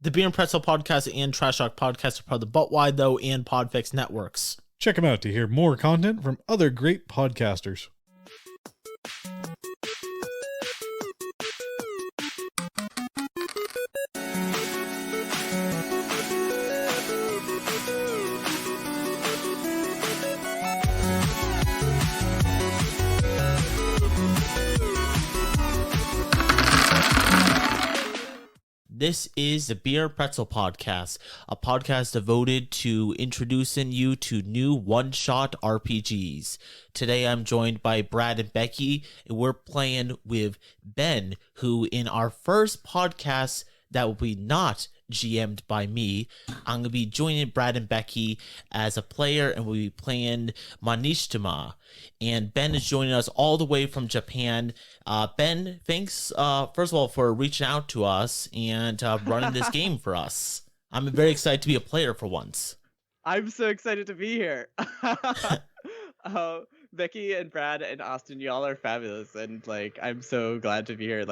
The Beer and Pretzel Podcast and Trash Talk Podcast are part of the But Why Though and Podfix networks. Check them out to hear more content from other great podcasters. This is the Beer and Pretzel Podcast, a podcast devoted to introducing you to new one-shot RPGs. Today I'm joined by Brad and Becky, and we're playing with Ben, who in our first podcast that will be not GM'd by me, I'm going to be joining Brad and Becky as a player, and we'll be playing Ma Nishtana. And Ben is joining us all the way from Japan. Ben, thanks, first of all, for reaching out to us and running this game for us. I'm very excited to be a player for once. I'm so excited to be here. Becky and Brad and Austen, y'all are fabulous, and I'm so glad to be here.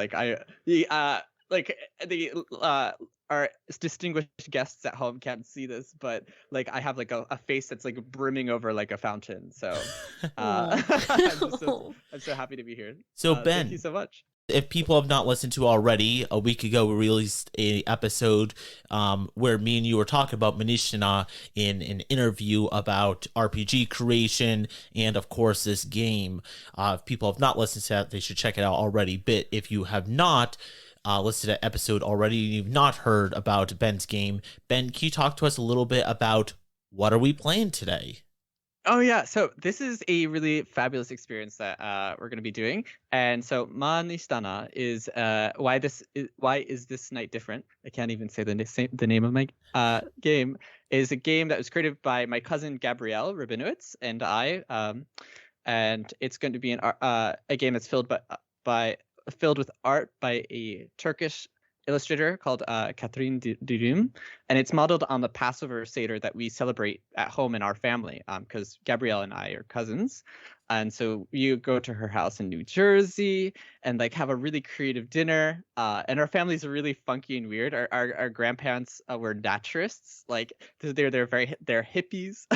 Our distinguished guests at home can't see this, but I have a face that's brimming over like a fountain. So I'm so happy to be here. So Ben, thank you so much. If people have not listened to already, a week ago we released a episode where me and you were talking about Ma Nishtana in an interview about RPG creation and, of course, this game. If people have not listened to that, they should check it out already. But if you have not listened to that episode already and you've not heard about Ben's game, Ben, can you talk to us a little bit about what are we playing today? Oh yeah, so this is a really fabulous experience that we're going to be doing, and so Ma Nishtana is why is this night different? I can't even say the name of my game. Is a game that was created by my cousin Gabrielle Rabinowitz and I, and it's going to be a game that's filled with art by a Turkish illustrator called Catherine Dürüm, and it's modeled on the Passover Seder that we celebrate at home in our family, because Gabrielle and I are cousins, and so you go to her house in New Jersey and have a really creative dinner, and our families are really funky and weird. Our grandparents were naturists, they're hippies,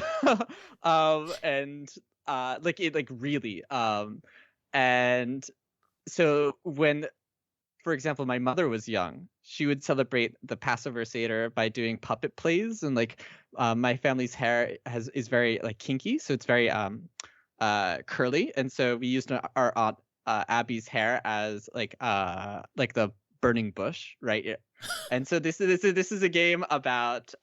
and so when, for example, my mother was young, she would celebrate the Passover Seder by doing puppet plays, and my family's hair is very kinky, so it's very curly, and so we used our aunt Abby's hair as the burning bush, right? And so this is a game about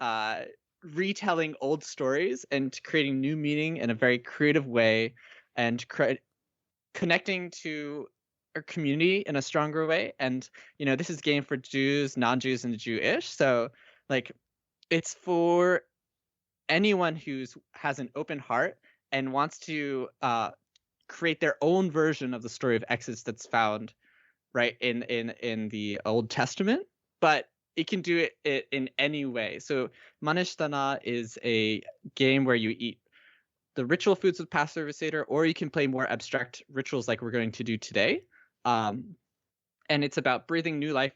retelling old stories and creating new meaning in a very creative way, and connecting to our community in a stronger way. And this is a game for Jews, non-Jews, and the Jewish, so it's for anyone who has an open heart and wants to create their own version of the story of Exodus that's found right in the Old Testament, but it can do it in any way. So Ma Nishtana is a game where you eat the ritual foods of Passover Seder, or you can play more abstract rituals like we're going to do today. And it's about breathing new life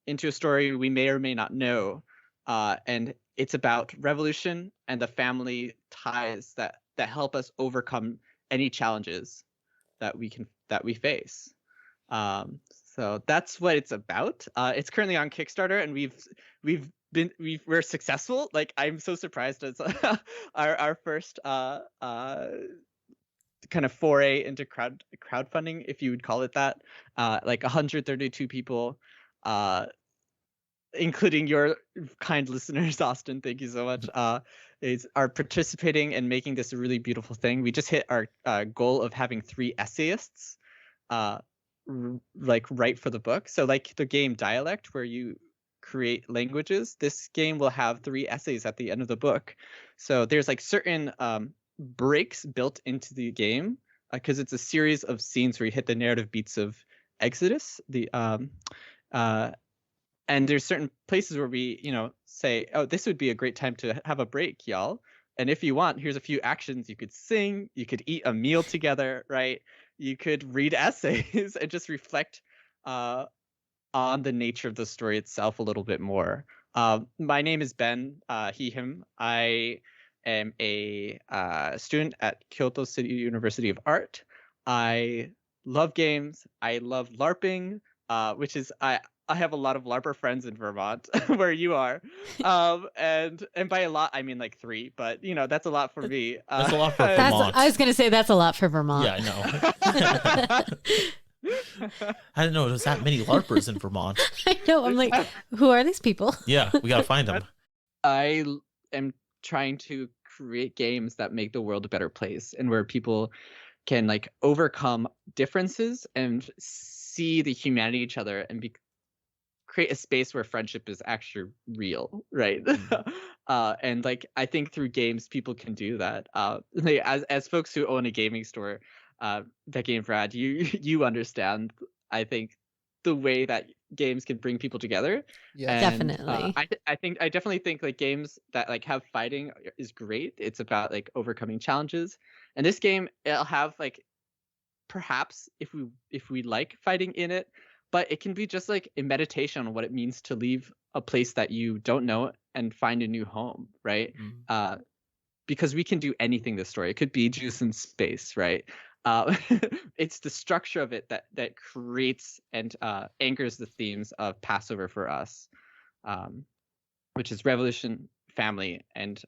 into a story we may or may not know. And it's about revolution and the family ties that help us overcome any challenges that we face. So that's what it's about. It's currently on Kickstarter, and we're successful. I'm so surprised as our first kind of foray into crowdfunding, if you would call it that. 132 people, including your kind listeners, Austen. Thank you so much. Are participating and making this a really beautiful thing. We just hit our goal of having 3 essayists, write for the book. So the game Dialect, where you create languages, this game will have 3 essays at the end of the book. So there's certain breaks built into the game, because it's a series of scenes where you hit the narrative beats of Exodus. And there's certain places where we, say, oh, this would be a great time to have a break, y'all. And if you want, here's a few actions. You could sing, you could eat a meal together, right? You could read essays and just reflect on the nature of the story itself a little bit more. My name is Ben, he, him. I am a student at Kyoto City University of Art. I love games. I love LARPing, which is I have a lot of LARPer friends in Vermont, where you are, and by a lot I mean like 3, but that's a lot for me. That's a lot for That's, Vermont. I was going to say that's a lot for Vermont. Yeah, I know. I didn't know there's that many LARPers in Vermont. I know. I'm like, who are these people? Yeah, we gotta find them. I am trying to create games that make the world a better place, and where people can like overcome differences and see the humanity of each other, and create a space where friendship is actually real, right? And like I think through games people can do that. Like, as folks who own a gaming store, Becky and Brad, you understand, I think, the way that games can bring people together. Yeah. And, Definitely. I definitely think like games that like have fighting is great. It's about like overcoming challenges, and this game, it'll have like, perhaps if we like fighting in it, but it can be just like a meditation on what it means to leave a place that you don't know and find a new home, right? Because we can do anything this story. It could be juice in space, right? It's the structure of it that creates and anchors the themes of Passover for us, which is revolution, family, and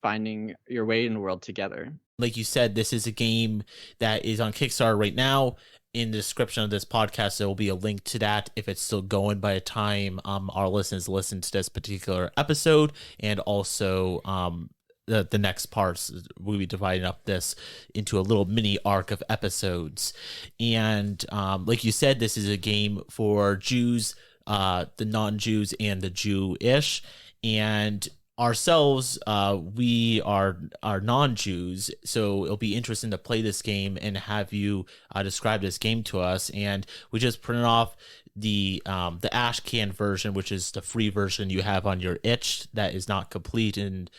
finding your way in the world together. Like you said, this is a game that is on Kickstarter right now. In the description of this podcast, there will be a link to that if it's still going by the time our listeners listen to this particular episode. And also the next parts, we'll be dividing up this into a little mini arc of episodes. And like you said, this is a game for Jews, the non-Jews, and the Jewish. And ourselves, we are non-Jews, so it'll be interesting to play this game and have you describe this game to us. And we just printed off the ash can version, which is the free version you have on your itch that is not complete and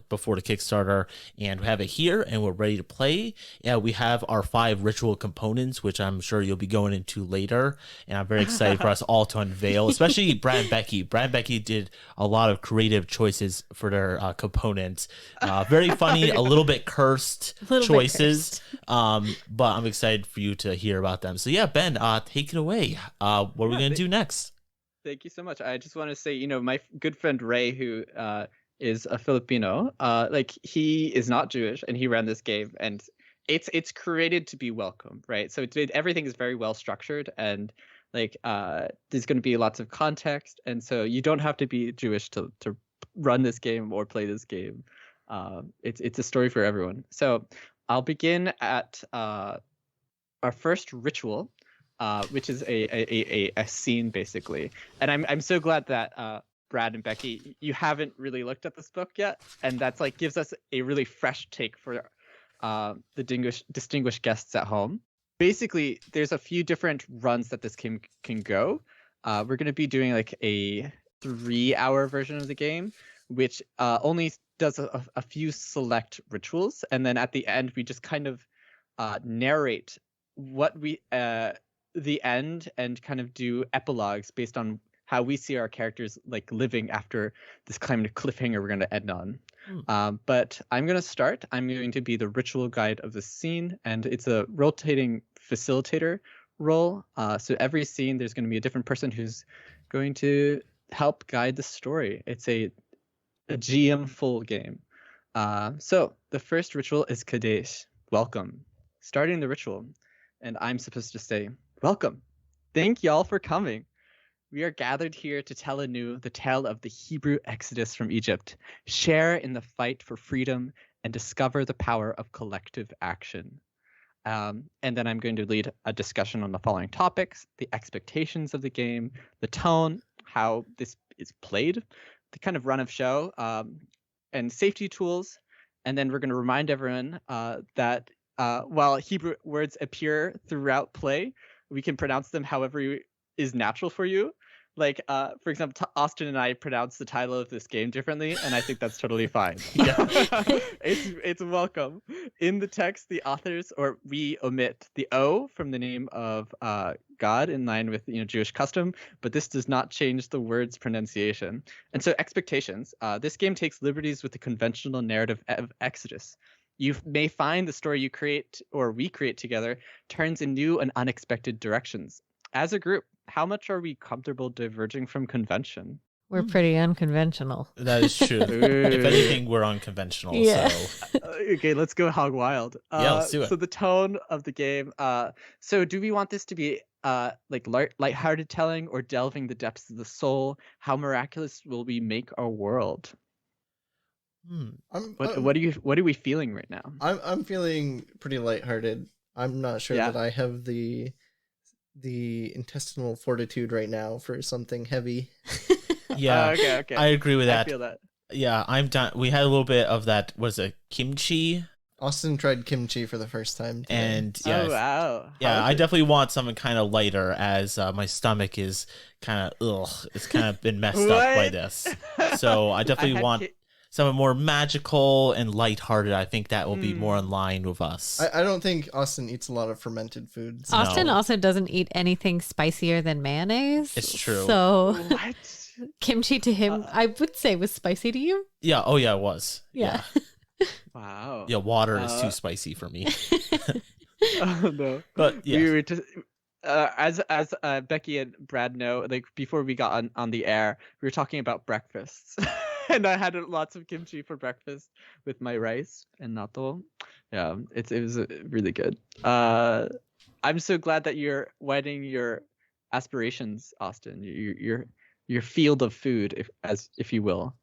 before the Kickstarter, and we have it here and we're ready to play. Yeah, we have our 5 ritual components, which I'm sure you'll be going into later, and I'm very excited for us all to unveil, especially Brad and Becky. Brad and Becky did a lot of creative choices for their components. Very funny, a little bit cursed choices, but I'm excited for you to hear about them. So yeah, Ben, take it away. What are we going to do next? Thank you so much. I just want to say, my good friend Ray, who is a Filipino, like he is not Jewish, and he ran this game, and it's created to be welcome, right? So everything is very well structured, and like there's going to be lots of context, and so you don't have to be Jewish to run this game or play this game. It's a story for everyone. So I'll begin at our first ritual, which is a scene basically, and I'm so glad that Brad and Becky, you haven't really looked at this book yet, and that's like gives us a really fresh take for the distinguished guests at home. Basically, there's a few different runs that this game can go. We're going to be doing like a 3-hour version of the game, which only does a few select rituals, and then at the end we just kind of narrate what we the end, and kind of do epilogues based on how we see our characters like living after this kind of cliffhanger we're going to end on. But I'm going to start. I'm going to be the ritual guide of the scene, and it's a rotating facilitator role. So every scene, there's going to be a different person who's going to help guide the story. It's a GM full game. So the first ritual is Kadesh, welcome. Starting the ritual, and I'm supposed to say, welcome. Thank y'all for coming. We are gathered here to tell anew the tale of the Hebrew exodus from Egypt, share in the fight for freedom, and discover the power of collective action. And then I'm going to lead a discussion on the following topics: the expectations of the game, the tone, how this is played, the kind of run of show, and safety tools. And then we're going to remind everyone that while Hebrew words appear throughout play, we can pronounce them however is natural for you. like for example, Austin and I pronounce the title of this game differently, and I think that's totally fine. Yeah. It's welcome. In the text, the authors, or we omit the O from the name of God in line with Jewish custom, but this does not change the word's pronunciation. And so expectations. This game takes liberties with the conventional narrative of Exodus. You may find the story you create or we create together turns in new and unexpected directions. As a group, how much are we comfortable diverging from convention? We're pretty unconventional. That is true. If anything, we're unconventional. Yeah. So Okay, let's go hog wild. Yeah, let's do it. So the tone of the game. So do we want this to be like lighthearted telling or delving the depths of the soul? How miraculous will we make our world? What are we feeling right now? I'm feeling pretty lighthearted. I'm not sure that I have the intestinal fortitude right now for something heavy. yeah, okay. I agree with that. I feel that. Yeah, I'm done. We had a little bit of that. Was it kimchi? Austin tried kimchi for the first time today. And yeah, Oh wow. yeah, How I is it? definitely want something kind of lighter, as my stomach is kind of It's kind of been messed up by What? this. So I definitely had want something more magical and lighthearted. I think that will be more in line with us. I don't think Austin eats a lot of fermented foods. Austin No. also doesn't eat anything spicier than mayonnaise. It's true. So What? kimchi to him, I would say, was spicy to you. Yeah. Oh yeah, it was. Yeah. Wow. Yeah. Water is too spicy for me. Oh no. But yeah. We were just as Becky and Brad know, like before we got on the air, we were talking about breakfasts. And I had lots of kimchi for breakfast with my rice and natto. Yeah, it was really good. I'm so glad that you're widening your aspirations, Austin. Your field of food, if you will.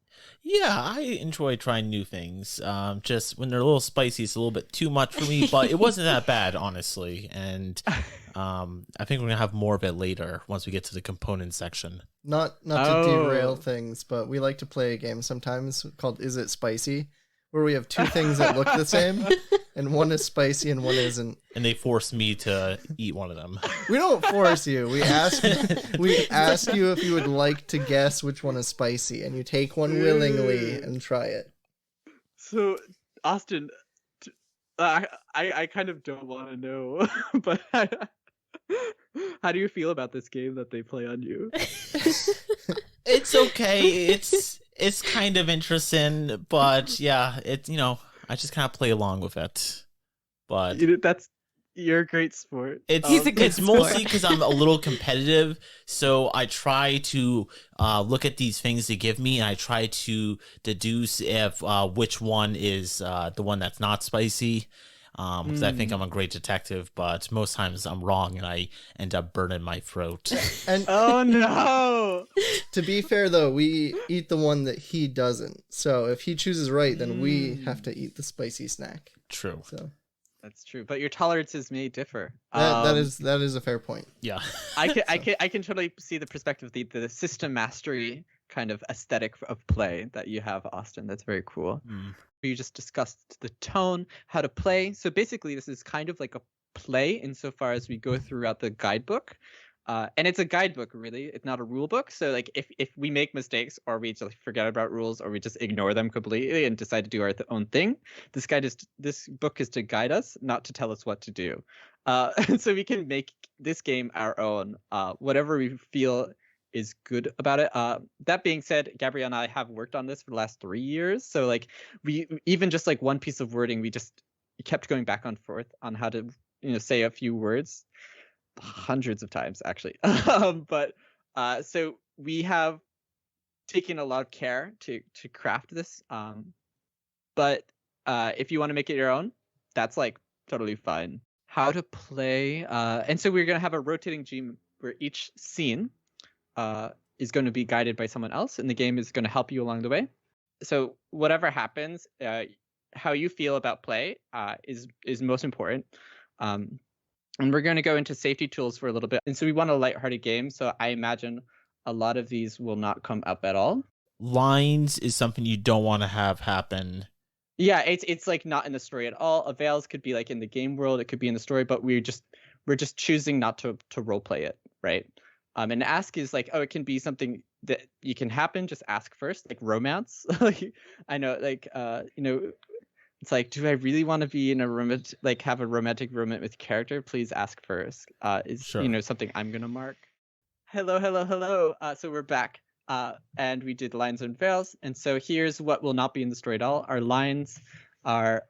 Yeah, I enjoy trying new things. Just when they're a little spicy, it's a little bit too much for me, but it wasn't that bad, honestly. And I think we're gonna have more of it later once we get to the component section. Not to derail things, but we like to play a game sometimes called Is It Spicy? Where we have two things that look the same, and one is spicy and one isn't. And they forced me to eat one of them. We don't force you. We ask you if you would like to guess which one is spicy, and you take one willingly and try it. So, Austin, I kind of don't want to know, but how do you feel about this game that they play on you? It's okay. It's kind of interesting, but yeah, I just kind of play along with it. But You're a great sport. It's mostly because I'm a little competitive, so I try to look at these things they give me, and I try to deduce if which one is the one that's not spicy. Because I think I'm a great detective, but most times I'm wrong, and I end up burning my throat. And Oh no! to be fair, though, we eat the one that he doesn't. So if he chooses right, then we have to eat the spicy snack. True. So That's true, but your tolerances may differ. that is a fair point. Yeah. I can totally see the perspective, the system mastery kind of aesthetic of play that you have, Austin. That's very cool. You just discussed the tone, how to play. So basically, this is kind of like a play insofar as we go throughout the guidebook. And it's a guidebook, really. It's not a rule book. So like if we make mistakes or we just forget about rules or we just ignore them completely and decide to do our own thing, this book is to guide us, not to tell us what to do. So we can make this game our own, whatever we feel is good about it. That being said, Gabrielle and I have worked on this for the last 3 years. So like we even just like one piece of wording, we just kept going back and forth on how to say a few words. Hundreds of times actually. But so we have taken a lot of care to craft this. But if you want to make it your own, that's like totally fine. How to play, and so we're gonna have a rotating game where each scene is going to be guided by someone else, and the game is going to help you along the way. So whatever happens, how you feel about play is most important. And we're going to go into safety tools for a little bit. And so we want a lighthearted game. So I imagine a lot of these will not come up at all. Lines is something you don't want to have happen. Yeah, it's like not in the story at all. Avails could be like in the game world. It could be in the story, but we're just choosing not to role play it, right? And ask is like, it can be something that you can happen. Just ask first, like romance. I know, it's like, do I really want to be in a romantic, like have a romantic romance with character? Please ask first. Is Sure. something I'm gonna mark. Hello, hello, hello. So we're back. And we did lines and veils. And so here's what will not be in the story at all. Our lines are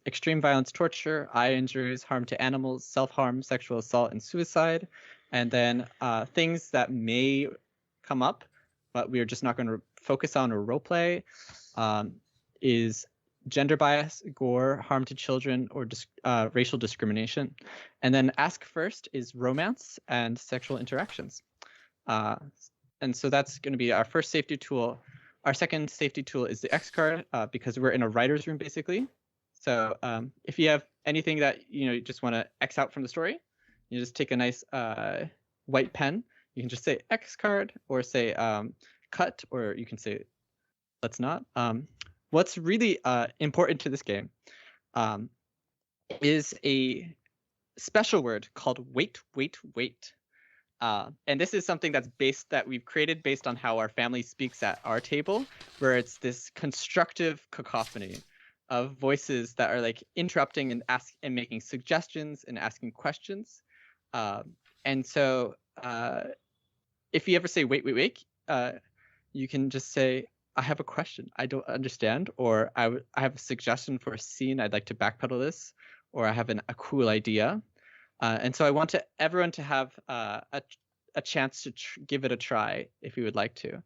extreme violence, torture, eye injuries, harm to animals, self-harm, sexual assault, and suicide. And then things that may come up, but we're just not going to focus on or roleplay, is gender bias, gore, harm to children, or racial discrimination. And then ask first is romance and sexual interactions. And so that's going to be our first safety tool. Our second safety tool is the X card, because we're in a writer's room, basically. So if you have anything that you just want to X out from the story, you just take a nice white pen. You can just say X card, or say cut, or you can say let's not. What's really important to this game is a special word called wait, wait, wait. And this is something that we've created based on how our family speaks at our table, where it's this constructive cacophony of voices that are like interrupting and making suggestions and asking questions. And so if you ever say wait, wait, wait, you can just say, I have a question I don't understand, or I have a suggestion for a scene. I'd like to backpedal this, or I have a cool idea. And so I want everyone to have a chance to give it a try if you would like to.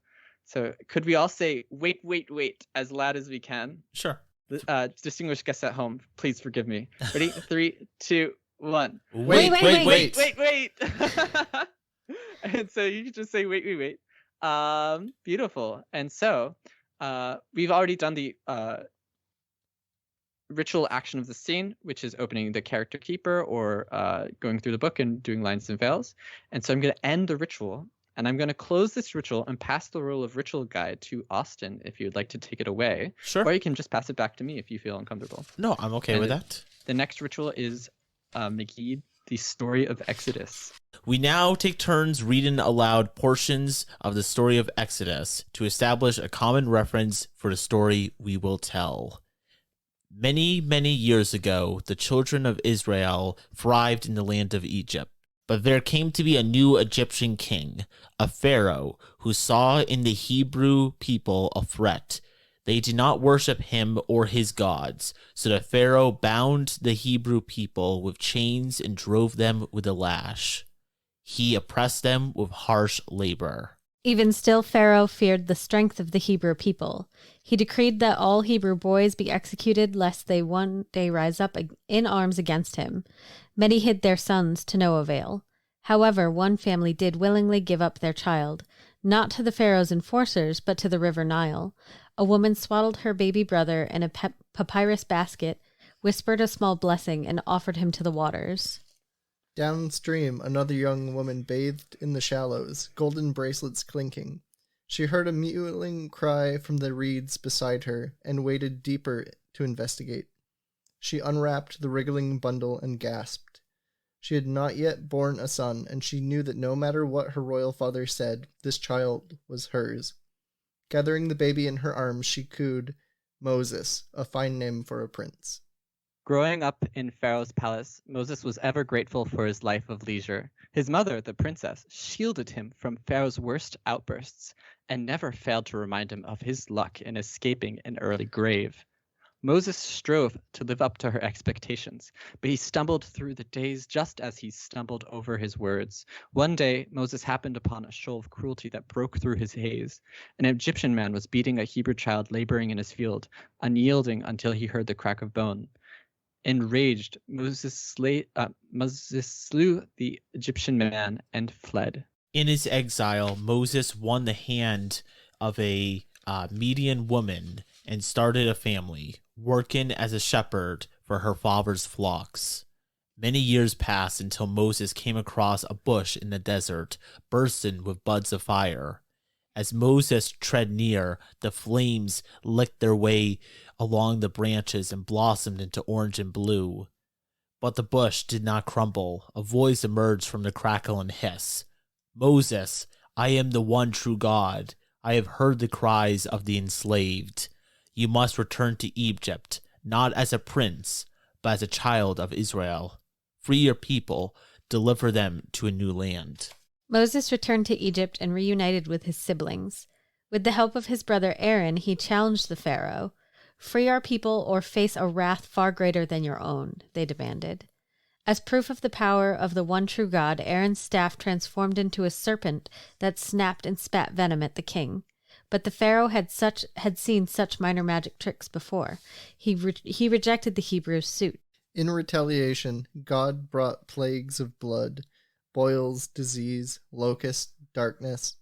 So could we all say wait, wait, wait as loud as we can? Sure. Distinguished guests at home, please forgive me. Ready? 3, 2, 1. Wait, wait, wait. Wait. And so you can just say wait, wait, wait. Beautiful. And so we've already done the ritual action of the scene, which is opening the character keeper or going through the book and doing lines and veils. And so I'm going to end the ritual, and I'm going to close this ritual and pass the role of ritual guide to Austen if you'd like to take it away. Sure. Or you can just pass it back to me if you feel uncomfortable. No, I'm okay with that. The next ritual is Mageed, the story of Exodus. We now take turns reading aloud portions of the story of Exodus to establish a common reference for the story we will tell. Many, many years ago, the children of Israel thrived in the land of Egypt. But there came to be a new Egyptian king, a pharaoh, who saw in the Hebrew people a threat. They did not worship him or his gods, so the pharaoh bound the Hebrew people with chains and drove them with a lash. He oppressed them with harsh labor. Even still, Pharaoh feared the strength of the Hebrew people. He decreed that all Hebrew boys be executed, lest they one day rise up in arms against him. Many hid their sons to no avail. However, one family did willingly give up their child, not to the Pharaoh's enforcers, but to the river Nile. A woman swaddled her baby brother in a papyrus basket, whispered a small blessing, and offered him to the waters. Downstream, another young woman bathed in the shallows, golden bracelets clinking. She heard a mewling cry from the reeds beside her and waded deeper to investigate. She unwrapped the wriggling bundle and gasped. She had not yet borne a son, and she knew that no matter what her royal father said, this child was hers. Gathering the baby in her arms, she cooed, Moses, a fine name for a prince. Growing up in Pharaoh's palace, Moses was ever grateful for his life of leisure. His mother, the princess, shielded him from Pharaoh's worst outbursts and never failed to remind him of his luck in escaping an early grave. Moses strove to live up to her expectations, but he stumbled through the days just as he stumbled over his words. One day, Moses happened upon a shoal of cruelty that broke through his haze. An Egyptian man was beating a Hebrew child laboring in his field, unyielding until he heard the crack of bone. Enraged, Moses slew the Egyptian man and fled. In his exile, Moses won the hand of a Median woman and started a family, working as a shepherd for her father's flocks. Many years passed until Moses came across a bush in the desert, bursting with buds of fire. As Moses tread near, the flames licked their way along the branches and blossomed into orange and blue. But the bush did not crumble. A voice emerged from the crackle and hiss. Moses, I am the one true God. I have heard the cries of the enslaved. You must return to Egypt, not as a prince, but as a child of Israel. Free your people, deliver them to a new land. Moses returned to Egypt and reunited with his siblings. With the help of his brother Aaron, he challenged the Pharaoh. Free our people or face a wrath far greater than your own, they demanded. As proof of the power of the one true God, Aaron's staff transformed into a serpent that snapped and spat venom at the king. But the Pharaoh had seen such minor magic tricks before. He rejected the Hebrew's suit. In retaliation, God brought plagues of blood, boils, disease, locust, darkness,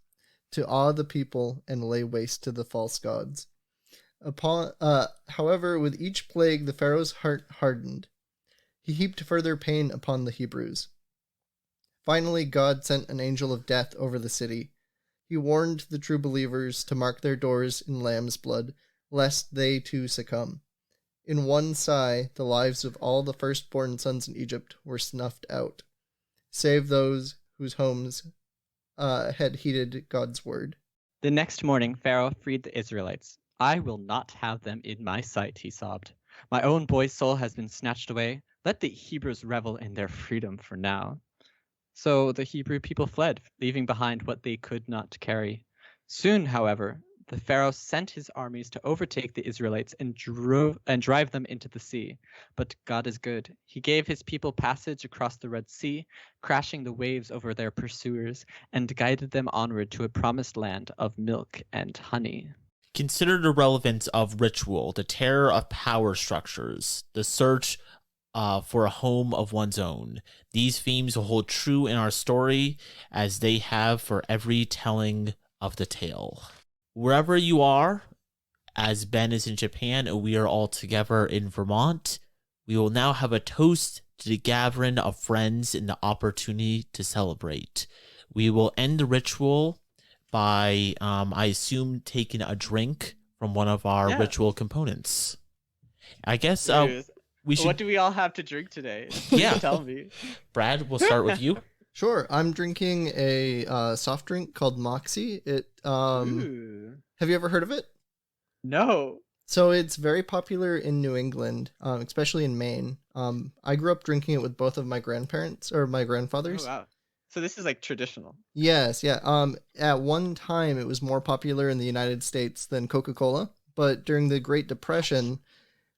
to awe the people and lay waste to the false gods. However, with each plague, the Pharaoh's heart hardened. He heaped further pain upon the Hebrews. Finally, God sent an angel of death over the city. He warned the true believers to mark their doors in lamb's blood, lest they too succumb. In one sigh, the lives of all the firstborn sons in Egypt were snuffed out, save those whose homes had heeded God's word. The next morning, Pharaoh freed the Israelites. I will not have them in my sight, he sobbed. My own boy's soul has been snatched away. Let the Hebrews revel in their freedom for now. So the Hebrew people fled, leaving behind what they could not carry. Soon, however, the Pharaoh sent his armies to overtake the Israelites and drive them into the sea. But God is good. He gave his people passage across the Red Sea, crashing the waves over their pursuers, and guided them onward to a promised land of milk and honey. Consider the relevance of ritual, the terror of power structures, the search for a home of one's own. These themes will hold true in our story as they have for every telling of the tale. Wherever you are, as Ben is in Japan and we are all together in Vermont, we will now have a toast to the gathering of friends and the opportunity to celebrate. We will end the ritual by, I assume, taking a drink from one of our ritual components. I guess we should... What do we all have to drink today? Yeah. Tell me. Brad, we'll start with you. Sure, I'm drinking a soft drink called Moxie. Have you ever heard of it? No. So it's very popular in New England, especially in Maine. I grew up drinking it with both of my grandparents or my grandfathers. Oh, wow. So this is like traditional. Yes, yeah. At one time, it was more popular in the United States than Coca-Cola, but during the Great Depression,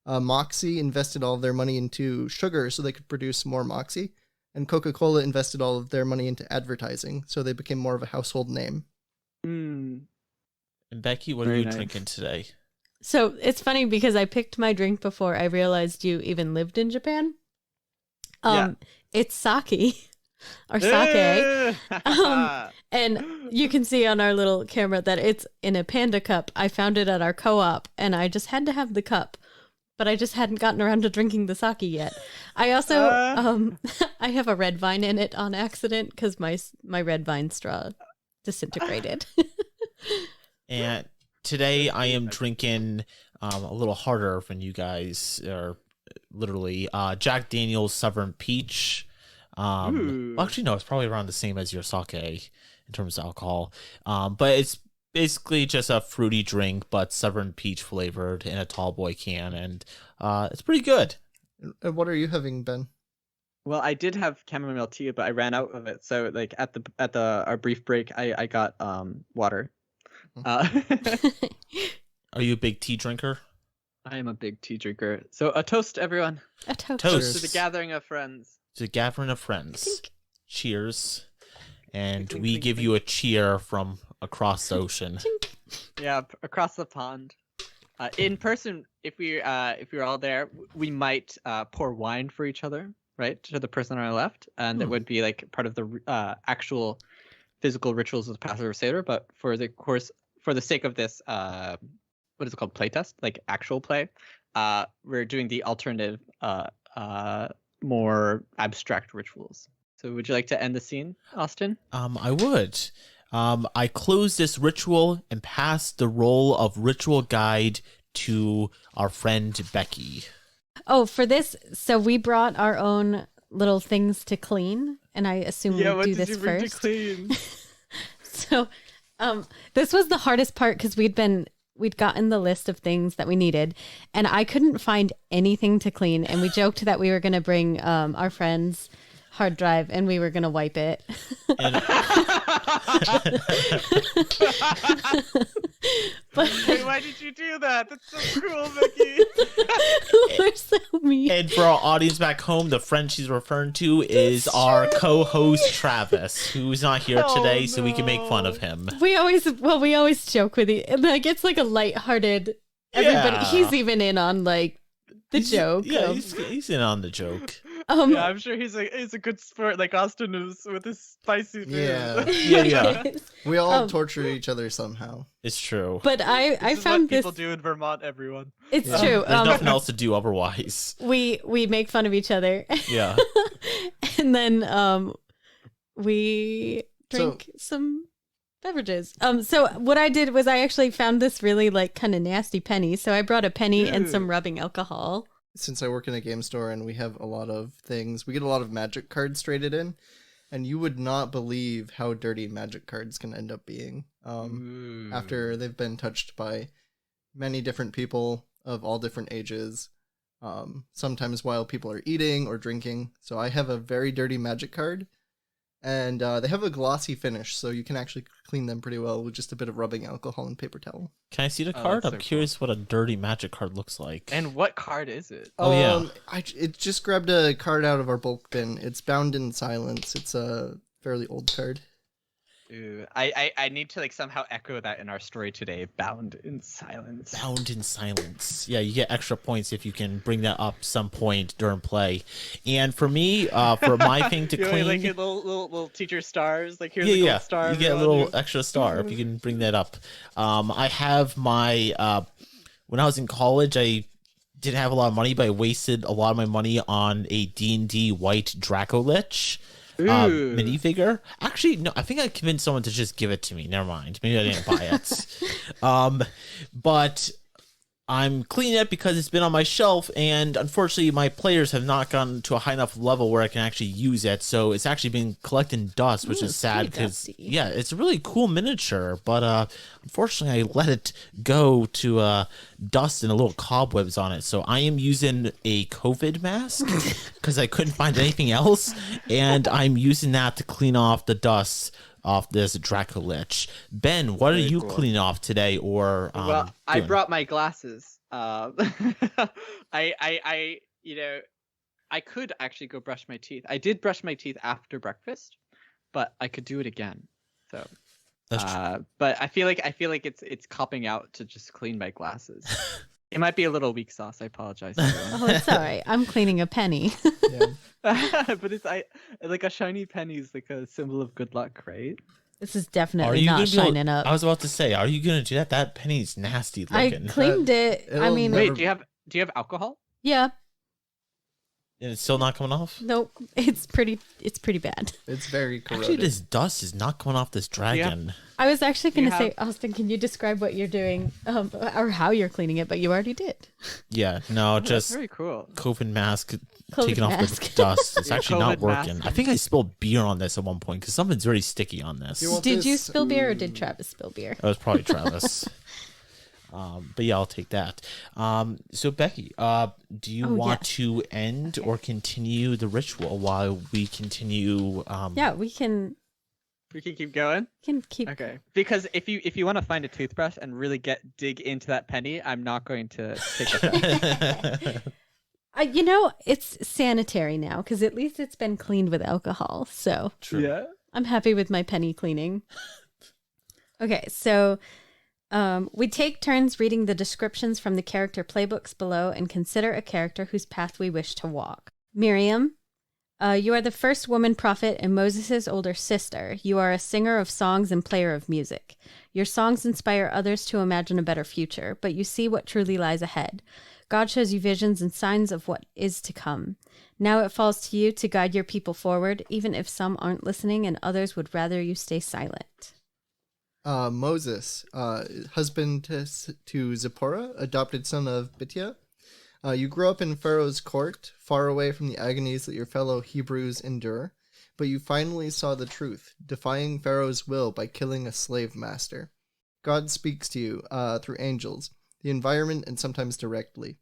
Moxie invested all of their money into sugar so they could produce more Moxie, and Coca-Cola invested all of their money into advertising, so they became more of a household name. Mm. And Becky, what are you drinking today? So it's funny because I picked my drink before I realized you even lived in Japan. It's sake. Or sake. And you can see on our little camera that it's in a panda cup. I found it at our co-op and I just had to have the cup, but I just hadn't gotten around to drinking the sake yet. I also, I have a red vine in it on accident because my red vine straw disintegrated. And today I am drinking a little harder than you guys are, literally Jack Daniel's Southern Peach. Well, actually, no, it's probably around the same as your sake in terms of alcohol. But it's basically just a fruity drink, but Southern Peach flavored in a tall boy can, and it's pretty good. And what are you having, Ben? Well, I did have chamomile tea, but I ran out of it. So, like at our brief break, I got water. Are you a big tea drinker? I am a big tea drinker. So a toast, everyone. A toast. Toast. To the gathering of friends. To the gathering of friends. Clink. Cheers. And Clink, we clink, give clink. you a cheer from across the ocean. Yeah, across the pond. In person, if we're all there, we might pour wine for each other, right, to the person on our left, and it would be like part of the actual physical rituals of the Passover Seder. But for the sake of this, what is it called, playtest, like actual play, we're doing the alternative, more abstract rituals. So would you like to end the scene, Austen? I would. I close this ritual and pass the role of ritual guide to our friend Becky. Oh, for this, so we brought our own little things to clean, and I assume we do this first. clean? So, this was the hardest part because we'd gotten the list of things that we needed, and I couldn't find anything to clean. And we joked that we were going to bring our friend's hard drive and we were going to wipe it. But Wait, why did you do that? That's so cruel, Becky. we're so mean. And for our audience back home, the friend she's referring to is our co-host Travis, who's not here today, so we can make fun of him. We always joke with you. Like, it's like a lighthearted. Everybody, Yeah. he's even in on like the joke. Yeah, of- he's in on the joke. Yeah, I'm sure he's a good sport like Austen is with his spicy food. Yeah. Yeah. We all Um, torture each other somehow. It's true. But I This is found what this. people do in Vermont, everyone. It's Yeah. true. There's nothing else to do otherwise. We make fun of each other, Yeah. and then we drink some beverages. So what I did was I actually found this really like kind of nasty penny. So I brought a penny and some Ew. rubbing alcohol. Since I work in a game store and we have a lot of things, we get a lot of magic cards traded in, and you would not believe how dirty magic cards can end up being after they've been touched by many different people of all different ages, sometimes while people are eating or drinking. So I have a very dirty magic card, and they have a glossy finish, so you can actually clean them pretty well with just a bit of rubbing alcohol and paper towel. Can I see the Oh, card? that's I'm so curious what a dirty magic card looks like. And what card is it? Oh, yeah. It just grabbed a card out of our bulk bin. It's bound in silence. It's a fairly old card. Ooh, I need to like somehow echo that in our story today. Bound in silence. Bound in silence. Yeah, you get extra points if you can bring that up some point during play. And for me, for my thing to You know, clean, like your little teacher stars. Like here's a gold yeah, star. you get a everyone. little extra star if you can bring that up. I have my when I was in college, I didn't have a lot of money, but I wasted a lot of my money on a D&D white Draco Lich Ooh. minifigure. Actually, no, I think I convinced someone to just give it to me. Never mind. Maybe I didn't buy it. But I'm cleaning it because it's been on my shelf, and unfortunately my players have not gotten to a high enough level where I can actually use it, so it's actually been collecting dust, which Ooh, is it's sad pretty because dusty. yeah, it's a really cool miniature, but unfortunately I let it go to dust and a little cobwebs on it, so I am using a COVID mask because I couldn't find anything else, and I'm using that to clean off the dust off this Draco Lich. Ben, what are Very you cool. cleaning off today, or Well, I doing? brought my glasses. I you know, I could actually go brush my teeth. I did brush my teeth after breakfast, but I could do it again. So, That's true. but I feel like it's copping out to just clean my glasses. It might be a little weak sauce. I apologize. everyone. Oh, it's all right. I'm cleaning a penny. Yeah. But it's like a shiny penny is like a symbol of good luck, right? This is Are definitely you not gonna be able- shining up. I was about to say, are you gonna do that? That penny's nasty I looking, cleaned it. I It'll mean, never- Wait, do you have alcohol? yeah. and it's still not coming off. Nope. It's pretty bad. It's very corroded. Actually, this dust is not coming off this dragon. I was actually Do you going to say, have- Austin, can you describe what you're doing or how you're cleaning it? But you already did. Yeah, no, That's just very cool. COVID mask COVID taking off the mask. dust. It's Yeah, actually not COVID working. mask. I think I spilled beer on this at one point because something's very sticky on this. You want Did you this? spill beer or did Travis spill beer? That was probably Travis. But yeah, I'll take that. So Becky, do you Oh, want yes. to end or continue the ritual while we continue? Yeah, we can We can keep going. keep. Okay. Because if you want to find a toothbrush and really dig into that penny, I'm not going to take it. You know, it's sanitary now because at least it's been cleaned with alcohol. So True. Yeah. I'm happy with my penny cleaning. Okay, so we take turns reading the descriptions from the character playbooks below and consider a character whose path we wish to walk. Miriam, you are the first woman prophet and Moses' older sister. You are a singer of songs and player of music. Your songs inspire others to imagine a better future, but you see what truly lies ahead. God shows you visions and signs of what is to come. Now it falls to you to guide your people forward, even if some aren't listening and others would rather you stay silent. Moses, husband to Zipporah, adopted son of Bitya. You grew up in Pharaoh's court, far away from the agonies that your fellow Hebrews endure. but you finally saw the truth, defying Pharaoh's will by killing a slave master. God speaks to you through angels, the environment, and sometimes directly.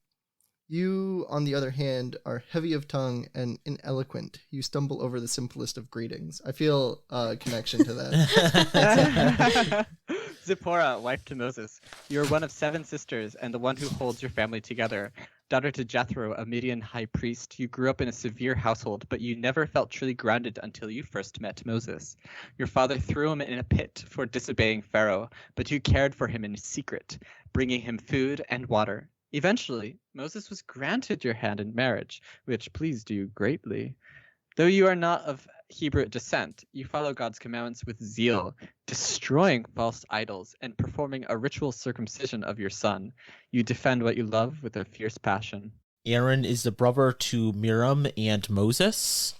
You, on the other hand, are heavy of tongue and ineloquent. You stumble over the simplest of greetings. I feel a connection to that. Zipporah, wife to Moses, you are one of 7 sisters and the one who holds your family together. Daughter to Jethro, a Midian high priest, you grew up in a severe household, but you never felt truly grounded until you first met Moses. Your father threw him in a pit for disobeying Pharaoh, but you cared for him in secret, bringing him food and water. Eventually, Moses was granted your hand in marriage, which pleased you greatly. Though you are not of Hebrew descent, you follow God's commandments with zeal, destroying false idols and performing a ritual circumcision of your son. You defend what you love with a fierce passion. Aaron is the brother to Miriam and Moses.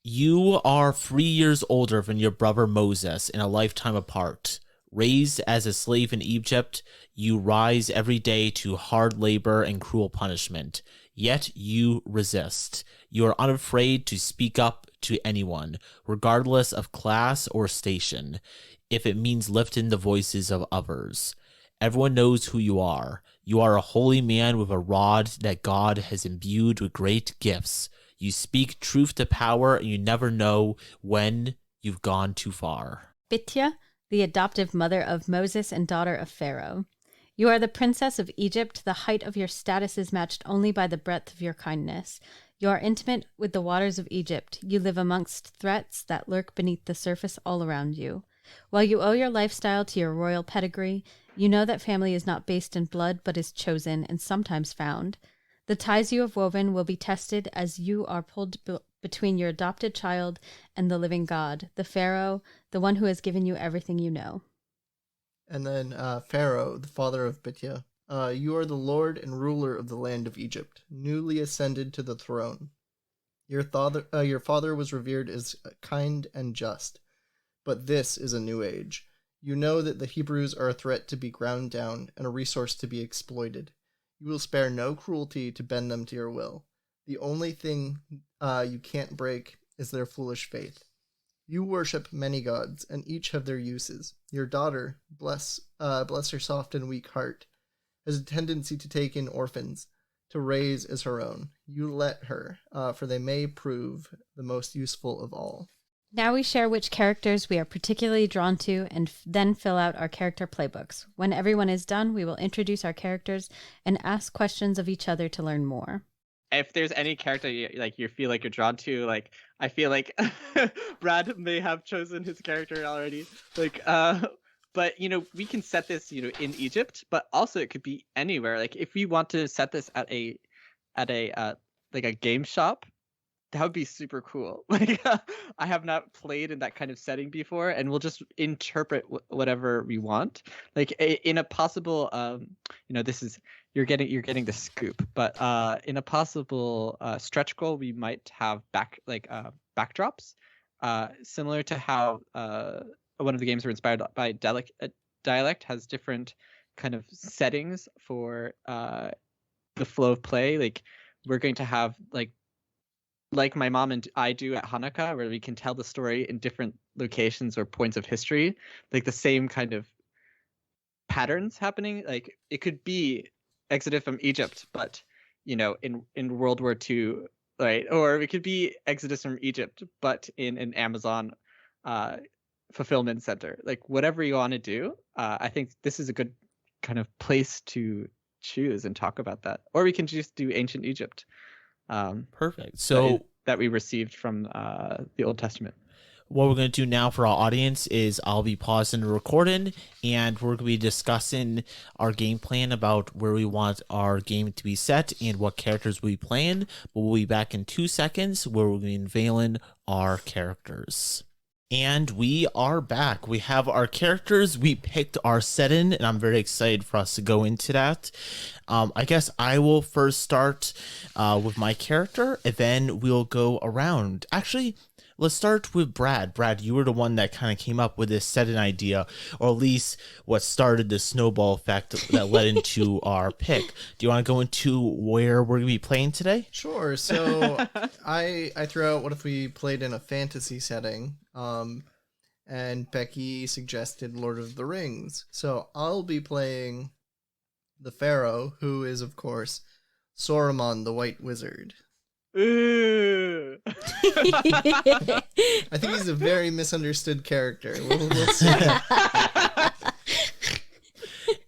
You are 3 years older than your brother Moses in a lifetime apart. Raised as a slave in Egypt, you rise every day to hard labor and cruel punishment. Yet you resist. You are unafraid to speak up to anyone, regardless of class or station, if it means lifting the voices of others. Everyone knows who you are. You are a holy man with a rod that God has imbued with great gifts. You speak truth to power, and you never know when you've gone too far. Bitya, the adoptive mother of Moses and daughter of Pharaoh. You are the princess of Egypt. The height of your status is matched only by the breadth of your kindness. You are intimate with the waters of Egypt. You live amongst threats that lurk beneath the surface all around you. While you owe your lifestyle to your royal pedigree, you know that family is not based in blood but is chosen and sometimes found. The ties you have woven will be tested as you are pulled between your adopted child and the living God, the Pharaoh, the one who has given you everything you know. And then Pharaoh, the father of Bitya. You are the lord and ruler of the land of Egypt, newly ascended to the throne. Your father was revered as kind and just, but this is a new age. You know that the Hebrews are a threat to be ground down and a resource to be exploited. You will spare no cruelty to bend them to your will. The only thing you can't break is their foolish faith. You worship many gods, and each have their uses. Your daughter, bless her soft and weak heart, has a tendency to take in orphans, to raise as her own. You let her, for they may prove the most useful of all. Now we share which characters we are particularly drawn to and then fill out our character playbooks. When everyone is done, we will introduce our characters and ask questions of each other to learn more. If there's any character you feel like you're drawn to, like I feel like Brad may have chosen his character already. But we can set this in Egypt, but also it could be anywhere. Like if we want to set this at a game shop, that would be super cool. Like I have not played in that kind of setting before, and we'll just interpret whatever we want. Like in a possible this is you're getting the scoop, but in a possible stretch goal, we might have backdrops, similar to how one of the games were inspired by Dialect has different kind of settings for the flow of play. Like we're going to have like my mom and I do at Hanukkah, where we can tell the story in different locations or points of history, like the same kind of patterns happening. Like it could be exited from Egypt, but in World War II, right? Or it could be Exodus from Egypt, but in an Amazon fulfillment center. Like whatever you want to do, I think this is a good kind of place to choose and talk about that. Or we can just do ancient Egypt. Perfect. So that we received from the Old Testament. What we're going to do now for our audience is I'll be pausing the recording, and we're going to be discussing our game plan about where we want our game to be set and what characters we'll be playing. But we'll be back in 2 seconds where we'll be unveiling our characters. And we are back. We have our characters. We picked our setting, and I'm very excited for us to go into that. I guess I will first start with my character, and then we'll go around. Actually, let's start with Brad. Brad, you were the one that kind of came up with this setting idea, or at least what started the snowball effect that led into our pick. Do you want to go into where we're going to be playing today? Sure. So I threw out, what if we played in a fantasy setting? And Becky suggested Lord of the Rings. So I'll be playing the Pharaoh, who is, of course, Saruman the White Wizard. Ooh. I think he's a very misunderstood character. We'll see.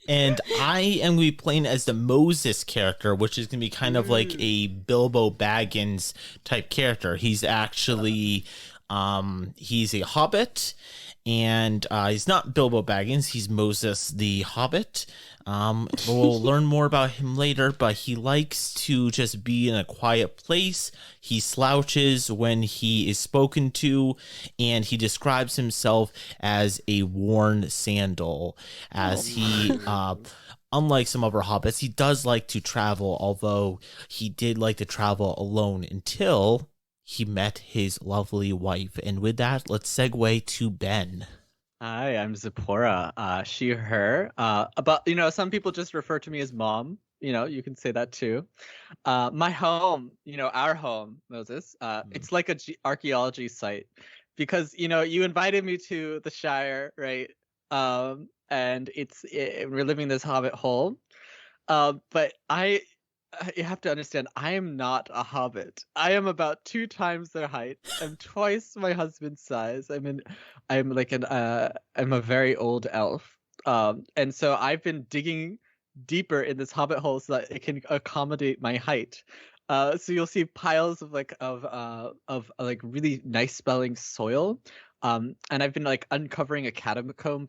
And I am going to be playing as the Moses character, which is going to be kind of like a Bilbo Baggins type character. He's actually, he's a hobbit, and he's not Bilbo Baggins. He's Moses the Hobbit. We'll learn more about him later, but he likes to just be in a quiet place. He slouches when he is spoken to, and he describes himself as a worn sandal, as he, unlike some other hobbits, he does like to travel, although he did like to travel alone until he met his lovely wife. And with that, let's segue to Ben. Hi, I'm Zipporah. She, her. But some people just refer to me as mom. You can say that too. My home, our home, Moses. It's like a archaeology site because you invited me to the Shire, right? And we're living this hobbit hole. But you have to understand, I am not a hobbit. I am about 2 times their height. I'm twice my husband's size. I'm a very old elf. And so I've been digging deeper in this hobbit hole so that it can accommodate my height. So you'll see piles of really nice smelling soil. And I've been uncovering a catacomb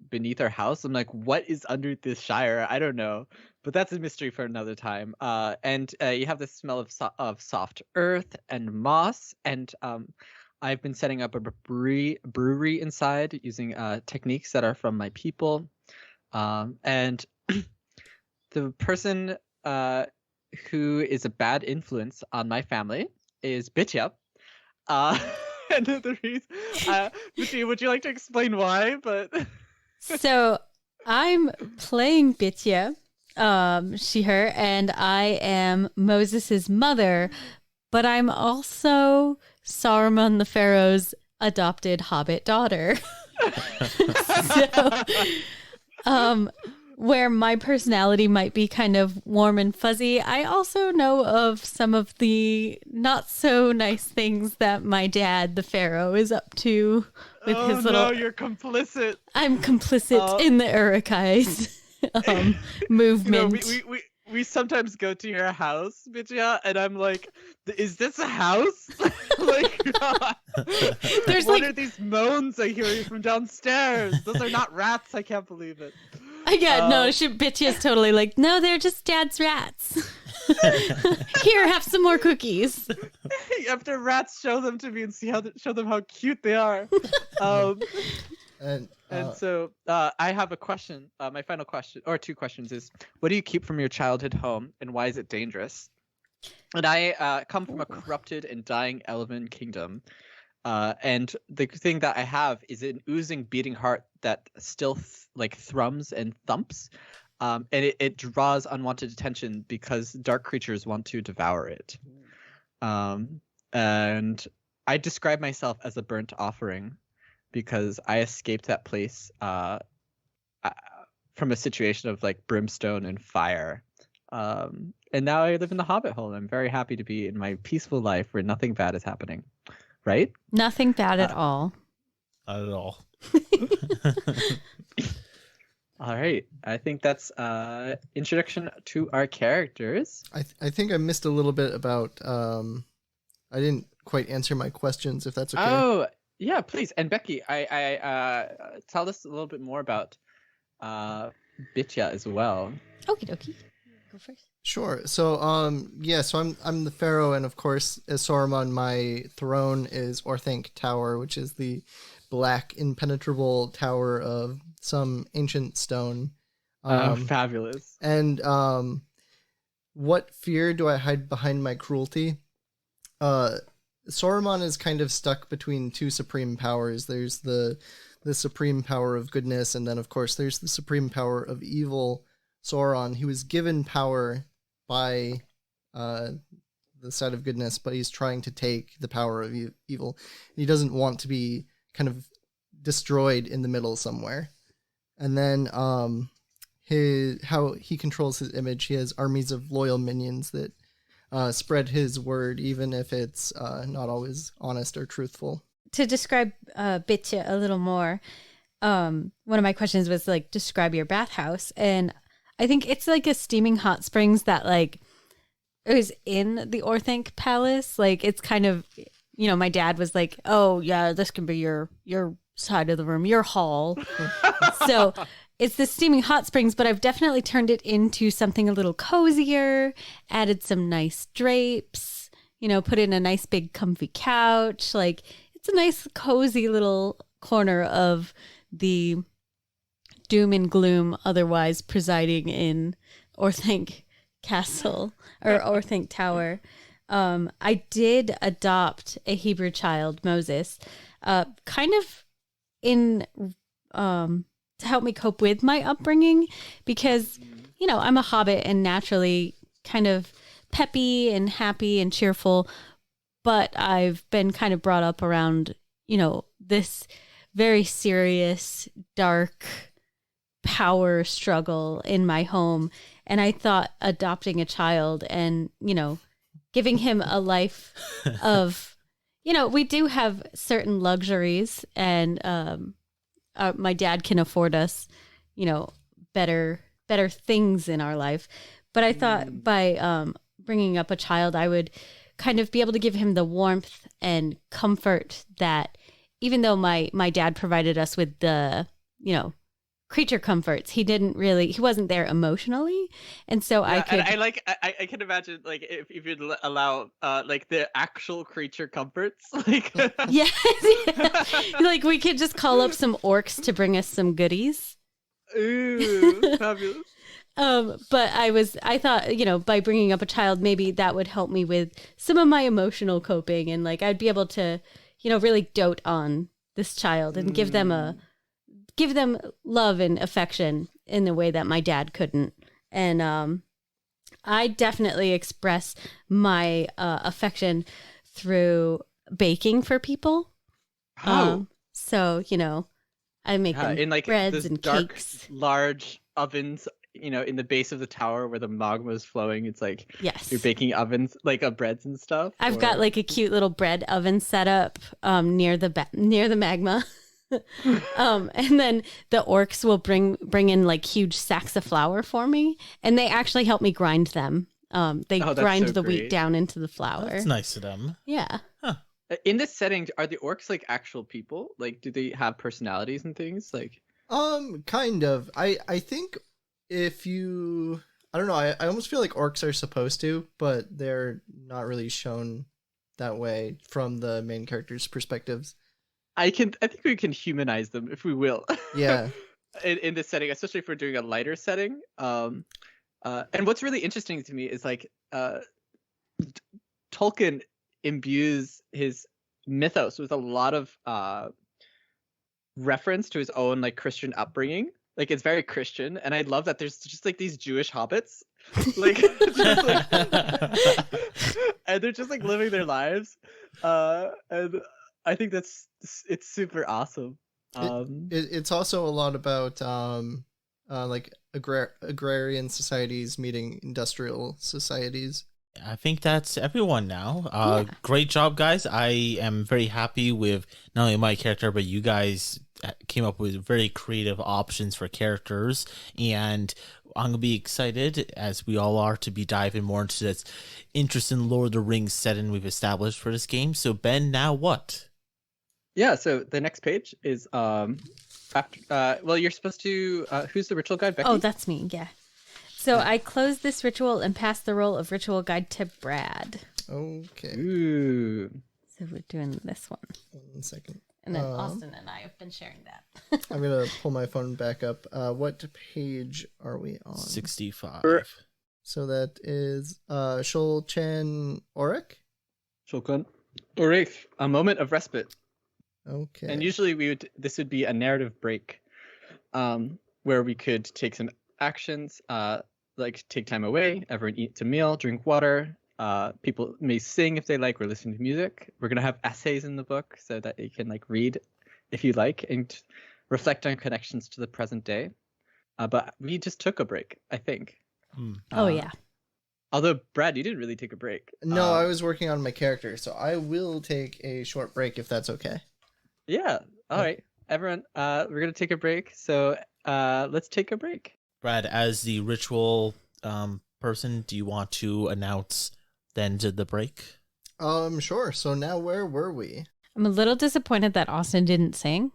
beneath our house. I'm like, what is under this Shire? I don't know, but that's a mystery for another time. And you have the smell of soft earth and moss. And I've been setting up a brewery inside using techniques that are from my people. And the person who is a bad influence on my family is Bitya. And the reason, would you like to explain why? But So I'm playing Bitya, she, her, and I am Moses's mother, but I'm also Saruman the Pharaoh's adopted hobbit daughter. So, where my personality might be kind of warm and fuzzy, I also know of some of the not so nice things that my dad, the Pharaoh, is up to with his little. No, you're complicit. I'm complicit in the Urukai's movement. We sometimes go to your house, Bitya, and I'm like, is this a house? There's what are these moans I hear from downstairs? Those are not rats. I can't believe it. Bitya's totally like, no, they're just dad's rats. Here, have some more cookies. After rats, show them to me and show them how cute they are. And so I have a question. My final question, or 2 questions, is what do you keep from your childhood home and why is it dangerous? And I come from a corrupted and dying elven kingdom. And the thing that I have is an oozing, beating heart that still thrums and thumps. And it draws unwanted attention because dark creatures want to devour it. And I describe myself as a burnt offering because I escaped that place from a situation of brimstone and fire. And now I live in the Hobbit hole. I'm very happy to be in my peaceful life where nothing bad is happening. Right? Nothing bad at all. Not at all. All right. I think that's introduction to our characters. I think I missed a little bit about. I didn't quite answer my questions. If that's okay. Oh yeah, please. And Becky, I tell us a little bit more about Bitya as well. Okie dokie. Go first. Sure. So, so I'm the Pharaoh, and of course, as Saruman, my throne is Orthanc Tower, which is the black, impenetrable tower of some ancient stone. Fabulous. And what fear do I hide behind my cruelty? Saruman is kind of stuck between two supreme powers. There's the supreme power of goodness, and then of course there's the supreme power of evil. Sauron, he was given power by the side of goodness, but he's trying to take the power of evil. He doesn't want to be kind of destroyed in the middle somewhere. And then how he controls his image. He has armies of loyal minions that spread his word, even if it's not always honest or truthful. To describe Bitya a little more, one of my questions was like, describe your bathhouse. And I think it's like a steaming hot springs that like it was in the Orthanc Palace. Like it's kind of, you know, my dad was like, oh yeah, this can be your side of the room, your hall. So it's the steaming hot springs, but I've definitely turned it into something a little cozier, added some nice drapes, you know, put in a nice big comfy couch. Like it's a nice cozy little corner of the doom and gloom otherwise presiding in Orthanc Castle or Orthanc Tower. I did adopt a Hebrew child, Moses, kind of in to help me cope with my upbringing because, you know, I'm a hobbit and naturally kind of peppy and happy and cheerful, but I've been kind of brought up around, you know, this very serious, dark power struggle in my home. And I thought adopting a child and, you know, giving him a life of, you know, we do have certain luxuries and my dad can afford us, you know, better things in our life. But I thought by bringing up a child, I would kind of be able to give him the warmth and comfort that even though my dad provided us with the, you know, creature comforts, he wasn't there emotionally. And so I can imagine like if you'd allow like the actual creature comforts, like yeah. Like we could just call up some orcs to bring us some goodies. Ooh, fabulous. But I thought, you know, by bringing up a child, maybe that would help me with some of my emotional coping, and like I'd be able to, you know, really dote on this child and give them love and affection in the way that my dad couldn't. And I definitely express my affection through baking for people. Oh, so, you know, I make them in like breads and dark, cakes. large ovens, you know, in the base of the tower where the magma is flowing. It's like Yes, you're baking ovens, like breads and stuff. I've got like a cute little bread oven set up near the magma. And then the orcs will bring in like huge sacks of flour for me, and they actually help me grind them. They grind the wheat down into the flour. That's nice of them. Yeah. Huh. In this setting, are the orcs like actual people? Like, do they have personalities and things? Like, kind of. I think if you, I don't know. I almost feel like orcs are supposed to, but they're not really shown that way from the main characters' perspectives. I think we can humanize them if we will. Yeah. in this setting, especially if we're doing a lighter setting. And what's really interesting to me is like Tolkien imbues his mythos with a lot of reference to his own like Christian upbringing. Like it's very Christian, and I love that there's just like these Jewish hobbits, like, just, like and they're just like living their lives, and I think it's super awesome. It's also a lot about like agrarian societies meeting industrial societies. I think that's everyone now. Great job, guys. I am very happy with not only my character, but you guys came up with very creative options for characters. And I'm going to be excited, as we all are, to be diving more into this interesting Lord of the Rings setting we've established for this game. So, Ben, now what? Yeah, so the next page is after. Well, you're supposed to. Who's the ritual guide, Becky? Oh, that's me. Yeah. So I close this ritual and pass the role of ritual guide to Brad. Okay. Ooh. So we're doing this one. 1 second. And then Austen and I have been sharing that. I'm gonna pull my phone back up. What page are we on? 65. So that is Shol Chen Orek. Shulkun. All right, a moment of respite. Okay. And usually this would be a narrative break, where we could take some actions, like take time away, everyone eat a meal, drink water. People may sing if they like, or listen to music. We're gonna have essays in the book so that you can like read if you like and reflect on connections to the present day. But we just took a break, I think. Oh, yeah. Although, Brad, you didn't really take a break. No, I was working on my character, so I will take a short break if that's okay. Yeah. All right, everyone. We're gonna take a break. So let's take a break. Brad, as the ritual person, do you want to announce the end of the break? Sure. So now where were we? I'm a little disappointed that Austen didn't sing,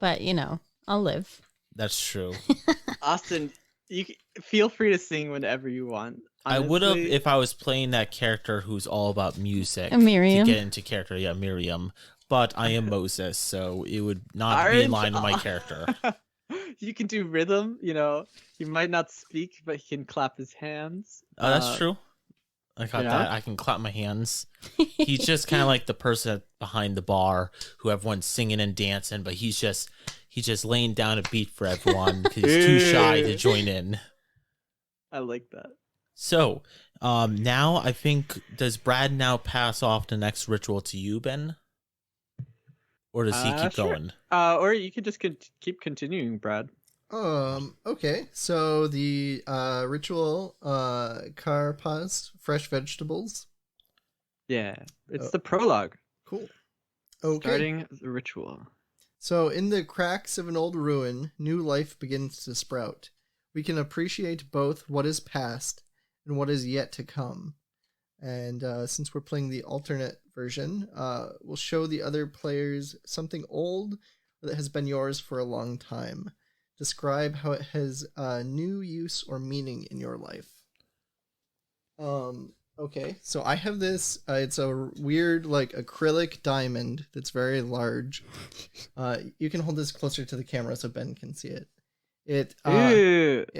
but I'll live. That's true. Austen, feel free to sing whenever you want. I would have Honestly, if I was playing that character who's all about music. Miriam. To get into character, yeah, Miriam. But I am Moses, so it would not be in line with my character. You can do rhythm, He might not speak, but he can clap his hands. Oh, that's true. I got yeah. that. I can clap my hands. He's just kind of like the person behind the bar who everyone's singing and dancing, but he's just laying down a beat for everyone because he's too shy to join in. I like that. So, now I think, does Brad now pass off the next ritual to you, Ben? Or does he keep Sure. going? Or you could just keep continuing, Brad. Okay. So the ritual karpas, fresh vegetables. Yeah, it's the prologue. Cool. Okay. Starting the ritual. So in the cracks of an old ruin, new life begins to sprout. We can appreciate both what is past and what is yet to come. And since we're playing the alternate version, we'll show the other players something old that has been yours for a long time. Describe how it has new use or meaning in your life. Okay, so I have this. It's a weird, like, acrylic diamond that's very large. You can hold this closer to the camera so Ben can see it. It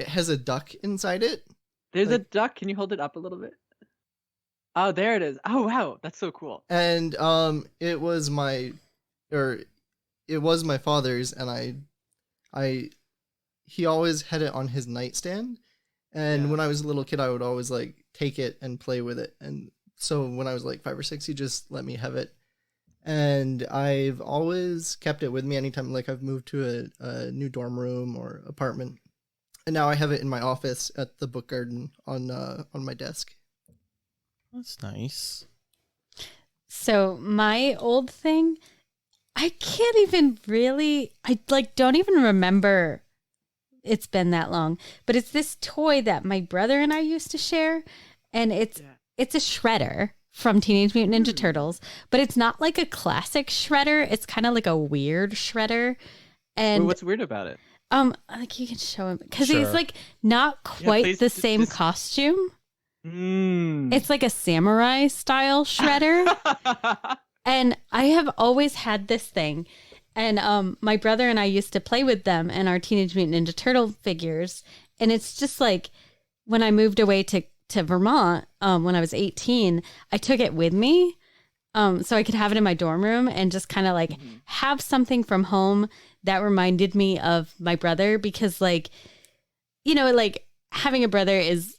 has a duck inside it. There's a duck. Can you hold it up a little bit? Oh, there it is. Oh, wow. That's so cool. And it was my father's, and he always had it on his nightstand. And when I was a little kid, I would always like take it and play with it. And so when I was like 5 or 6, he just let me have it. And I've always kept it with me anytime like I've moved to a new dorm room or apartment. And now I have it in my office at the book garden on my desk. That's nice. So my old thing, I can't even really, I don't even remember it's been that long, but it's this toy that my brother and I used to share, and it's a shredder from Teenage Mutant Ninja Turtles, but it's not like a classic shredder. It's kind of like a weird shredder. And what's weird about it? Like you can show him because he's like not quite the same costume. It's like a samurai style shredder. And I have always had this thing. And my brother and I used to play with them and our Teenage Mutant Ninja Turtle figures. And it's just like when I moved away to Vermont when I was 18, I took it with me so I could have it in my dorm room and just kind of like have something from home that reminded me of my brother. Because like, like having a brother is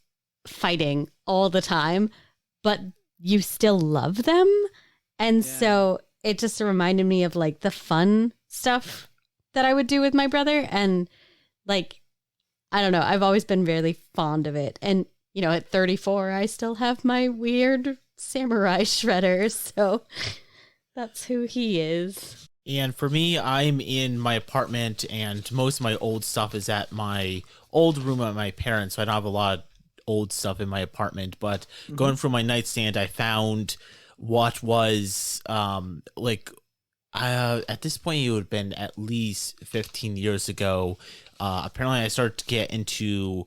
fighting all the time, but you still love them. And so it just reminded me of like the fun stuff that I would do with my brother. And like, I don't know, I've always been really fond of it. And, at 34, I still have my weird samurai shredder. So that's who he is. And for me, I'm in my apartment and most of my old stuff is at my old room at my parents'. So I don't have a lot of old stuff in my apartment, but going through my nightstand, I found what was at this point it would have been at least 15 years ago. Apparently I started to get into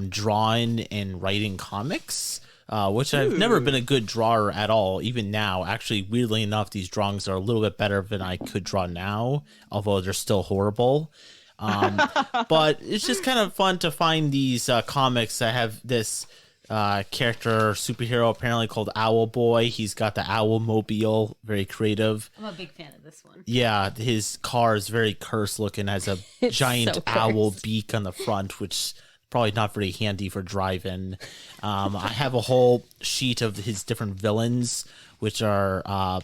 drawing and writing comics, which I've never been a good drawer at all. Even now, actually, weirdly enough, these drawings are a little bit better than I could draw now, although they're still horrible. But it's just kind of fun to find these comics that have this character superhero apparently called Owl Boy. He's got the Owl Mobile, very creative. I'm a big fan of this one. Yeah, his car is very cursed looking, has a It's giant so owl cursed. beak on the front, which probably not very handy for driving. I have a whole sheet of his different villains, which are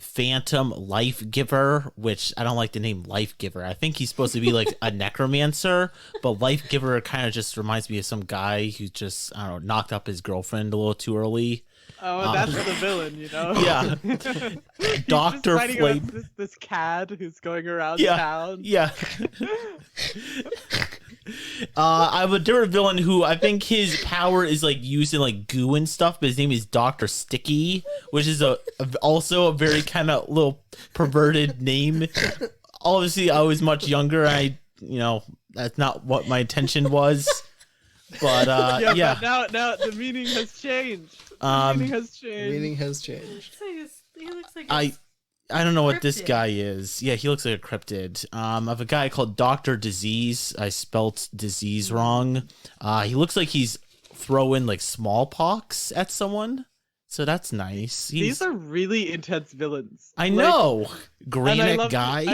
Phantom Life Giver, which I don't like the name Life Giver. I think he's supposed to be like a necromancer, but Life Giver kind of just reminds me of some guy who just, I don't know, knocked up his girlfriend a little too early. Oh, that's the villain, you know? Yeah. He's Dr. just fighting Flame. against this cad who's going around Yeah. town. Yeah. I have a different villain who I think his power is like using like goo and stuff, but his name is Dr. Sticky, which is also a very kind of little perverted name. Obviously, I was much younger. That's not what my intention was. But yeah. But now the meaning has changed. Meaning has changed. Meaning has changed. He looks like I don't know what this Cryptid. guy is. Yeah, he looks like a cryptid. I have a guy called Dr. Disease. I spelt disease wrong. He looks like he's throwing like smallpox at someone. So that's nice. These are really intense villains. I Like, know. and Granite guy.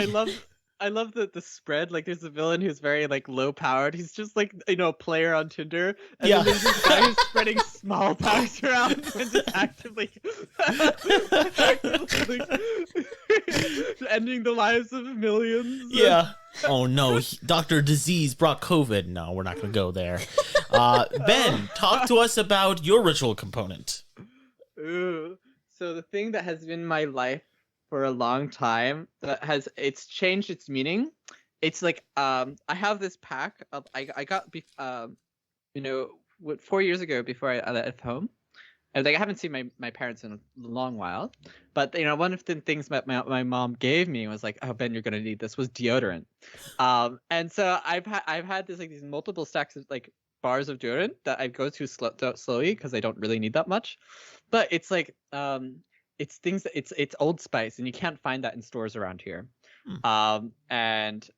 I love the spread. Like, there's a villain who's very like low powered. He's just like, you know, a player on Tinder. And Yeah. then there's this guy who's spreading smallpox around and just actively ending the lives of millions. Yeah. Oh no, Dr. Disease brought COVID. No, we're not going to go there. Ben, talk to us about your ritual component. Ooh. So the thing that has been my life for a long time it's changed its meaning. It's like I have this pack of I got 4 years ago before I left home. And like I haven't seen my parents in a long while, but one of the things my mom gave me was like, oh Ben, you're gonna need this, was deodorant. And so I've had this like these multiple stacks of like bars of deodorant that I go through slowly because I don't really need that much. But it's like it's things that it's Old Spice, and you can't find that in stores around here. And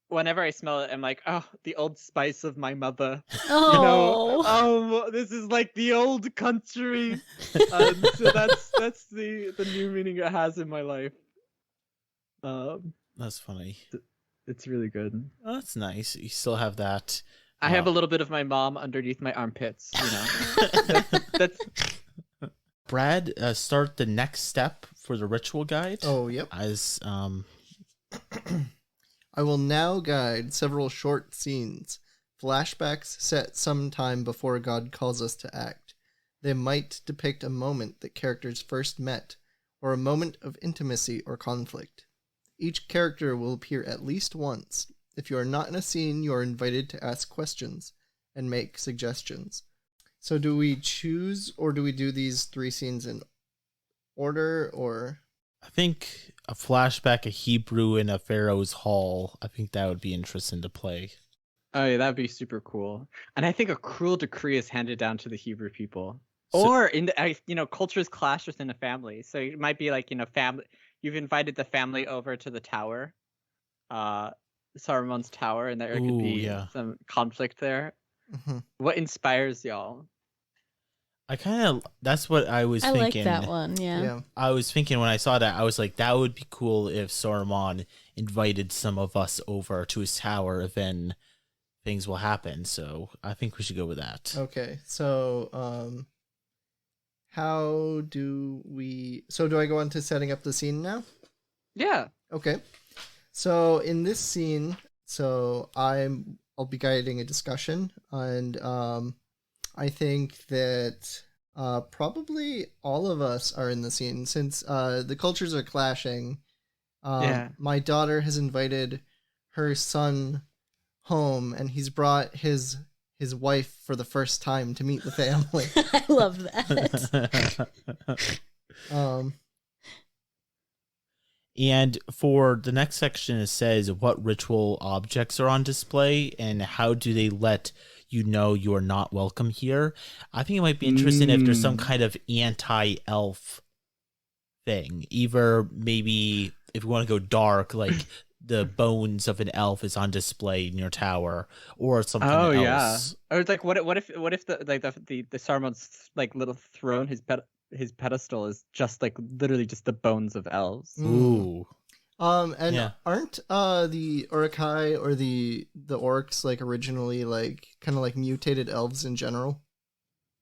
whenever I smell it, I'm like, oh, the Old Spice of my mother. Oh, This is like the old country. So that's the new meaning it has in my life. That's funny. It's really good. Oh, that's nice. You still have that. I have a little bit of my mom underneath my armpits. That's Brad, start the next step for the ritual guide. Oh, yep. As I will now guide several short scenes, flashbacks set some time before God calls us to act. They might depict a moment that characters first met, or a moment of intimacy or conflict. Each character will appear at least once. If you are not in a scene, you are invited to ask questions and make suggestions. So do we choose, or do we do these 3 scenes in order, or... I think a flashback, a Hebrew in a Pharaoh's hall. I think that would be interesting to play. Oh yeah, that'd be super cool. And I think a cruel decree is handed down to the Hebrew people, So- or in the cultures clash within a family. So it might be like family. You've invited the family over to the tower, Saruman's tower, and there could Ooh, be yeah. some conflict there. Mhm. What inspires y'all? That's what I was I like thinking. that one. Yeah. Yeah. I was thinking when I saw that, I was like, that would be cool if Saruman invited some of us over to his tower, then things will happen. So I think we should go with that. Okay, so do I go on to setting up the scene now? Yeah. Okay. So in this scene, I'll be guiding a discussion, and I think that probably all of us are in the scene since the cultures are clashing. Yeah. My daughter has invited her son home, and he's brought his wife for the first time to meet the family. I love that. And for the next section, it says what ritual objects are on display and how do they let you know you are not welcome here. I think it might be interesting if there's some kind of anti-elf thing. Either maybe if we want to go dark, like the bones of an elf is on display in your tower or something Oh else. yeah. Or it's like what if the Saruman's like little throne, his pedestal is just like literally just the bones of elves. Ooh. And Yeah. aren't the Urukai or the orcs like originally like kind of like mutated elves in general?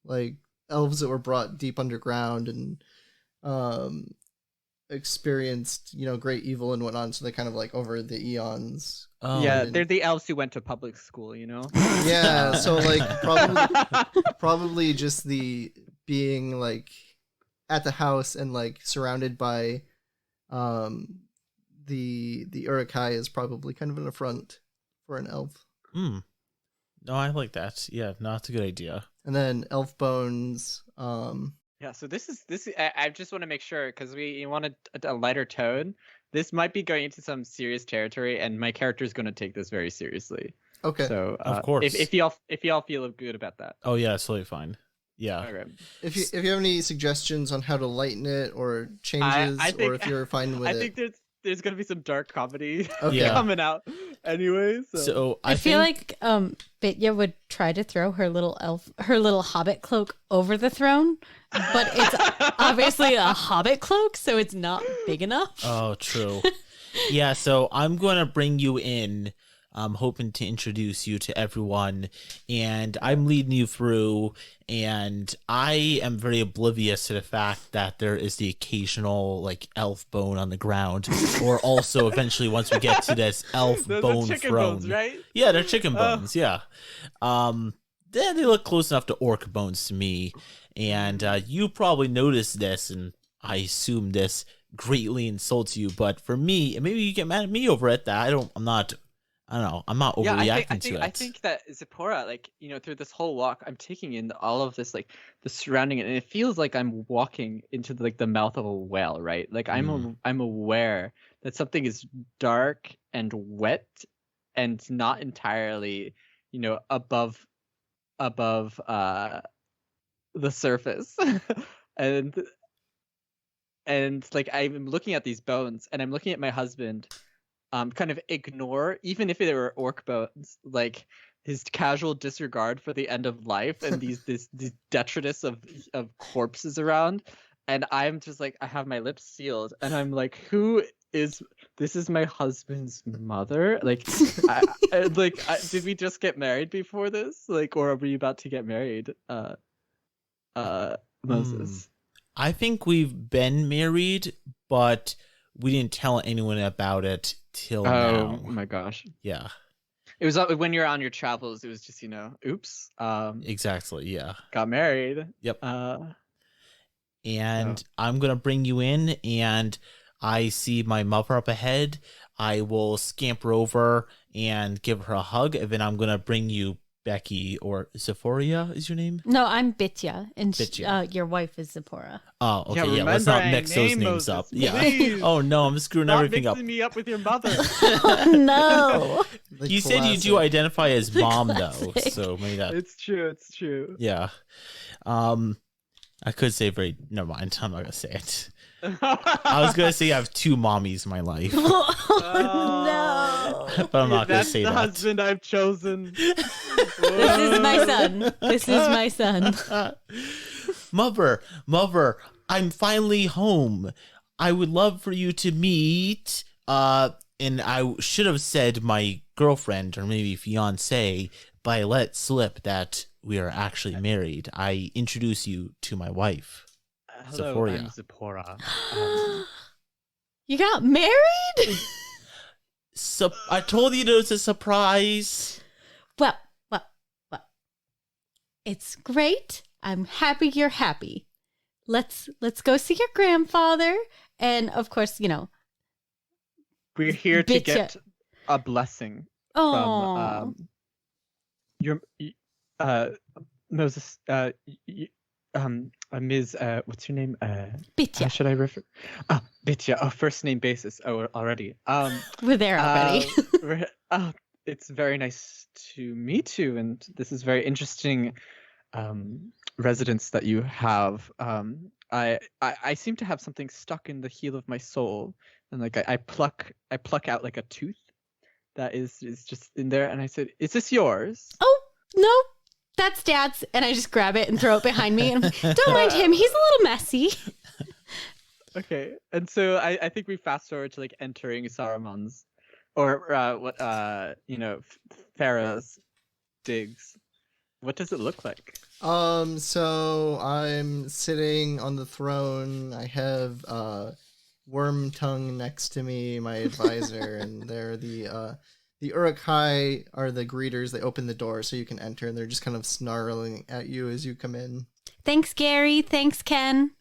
Like elves that were brought deep underground and experienced, great evil and whatnot, so they kind of like over the eons. Oh. Yeah, they're the elves who went to public school, you know? Yeah, so like probably just the being like at the house and like surrounded by the Urukai is probably kind of an affront for an elf. No, I like that. Yeah, no, that's a good idea. And then elf bones. Yeah, so this is I just want to make sure because you want a lighter tone. This might be going into some serious territory, and my character is going to take this very seriously. Okay. So Of course. if y'all feel good about that. Oh yeah, it's totally fine. Yeah. Okay. If you have any suggestions on how to lighten it or changes, I think- or if you're fine with I it. think there's gonna be some dark comedy Okay. Yeah. coming out anyway. So I feel like Bitya would try to throw her little hobbit cloak over the throne, but it's obviously a hobbit cloak, so it's not big enough. Oh, true. Yeah, so I'm going to bring you in. I'm hoping to introduce you to everyone, and I'm leading you through, and I am very oblivious to the fact that there is the occasional, like, elf bone on the ground, or also eventually once we get to this elf Those bone are chicken throne. bones, right? Yeah, they're chicken bones, yeah. They look close enough to orc bones to me, and you probably noticed this, and I assume this greatly insults you, but for me, and maybe you get mad at me over it, that I'm not overreacting to it. I think that Zipporah, like, through this whole walk, I'm taking in all of this, like, the surrounding, and it feels like I'm walking into the mouth of a whale, right? Like, I'm aware that something is dark and wet and not entirely, above the surface. and like I'm looking at these bones, and I'm looking at my husband. Kind of ignore, even if they were orc bones, like his casual disregard for the end of life and these detritus of corpses around, and I'm just like, I have my lips sealed, and I'm like, this is my husband's mother? Like, did we just get married before this? Like, or are we about to get married? Moses. I think we've been married, but we didn't tell anyone about it till now. Oh my gosh. Yeah. It was when you're on your travels, it was just, oops. Exactly, yeah. Got married. Yep. And I'm going to bring you in, and I see my mother up ahead. I will scamper over and give her a hug, and then I'm going to bring you Becky, or Zipporah is your name? No, I'm Bitya, and Bitya. your wife is Zipporah. Oh, okay, Yeah, yeah, let's not remember mix my those name, names Moses, up. Yeah. please. Oh no, I'm screwing Stop everything up. mixing me up with your mother. No. The You said you do classic. identify as mom though, classic. so maybe that. It's true. Yeah. I could say never mind. I'm not gonna say it. I was gonna say I have two mommies in my life, No. but I'm not gonna That's say the that. husband I've chosen. This is my son. This is my son. Mother, I'm finally home. I would love for you to meet. And I should have said my girlfriend or maybe fiance, but I let slip that we are actually married. I introduce you to my wife. Hello, Zipporah. I'm Zipporah. You got married? So I told you it was a surprise. Well. It's great. I'm happy you're happy. Let's go see your grandfather. And of course, We're here to Bitcha. get a blessing oh, from your Moses. Ms. What's your name? How Bitya. should I refer? Oh, Bitya. Oh, first name basis. Oh, already. We're there already. It's very nice to meet you, and this is very interesting residence that you have. I seem to have something stuck in the heel of my soul, and like I pluck out like a tooth that is just in there, and I said, "Is this yours?" Oh, no, that's Dad's. And I just grab it and throw it behind me. And I'm like, don't mind him. He's a little messy. Okay, and so I think we fast forward to like entering Saruman's, or Pharaoh's digs. What does it look like? So I'm sitting on the throne. I have Worm Tongue next to me, my advisor, and they're the Uruk-hai are the greeters. They open the door so you can enter, and they're just kind of snarling at you as you come in. Thanks, Gary. Thanks, Ken.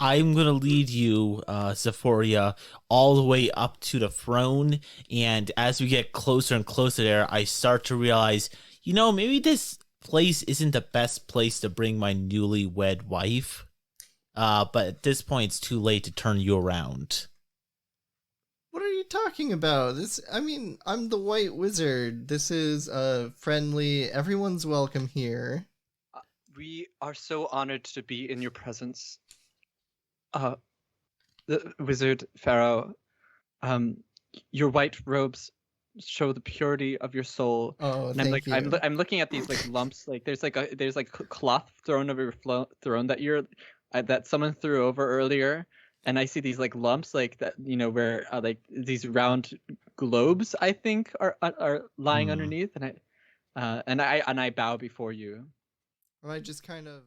I'm going to lead you, Zipporah, all the way up to the throne. And as we get closer and closer there, I start to realize, maybe this place isn't the best place to bring my newlywed wife. But at this point, it's too late to turn you around. What are you talking about? I'm the White Wizard. This is friendly. Everyone's welcome here. We are so honored to be in your presence. The wizard Pharaoh, your white robes show the purity of your soul. Oh, and thank you. I'm looking at these like lumps. Like there's cloth thrown over your throne that someone threw over earlier, and I see these like lumps like that. Where like these round globes I think are lying underneath, and I bow before you. I just kind of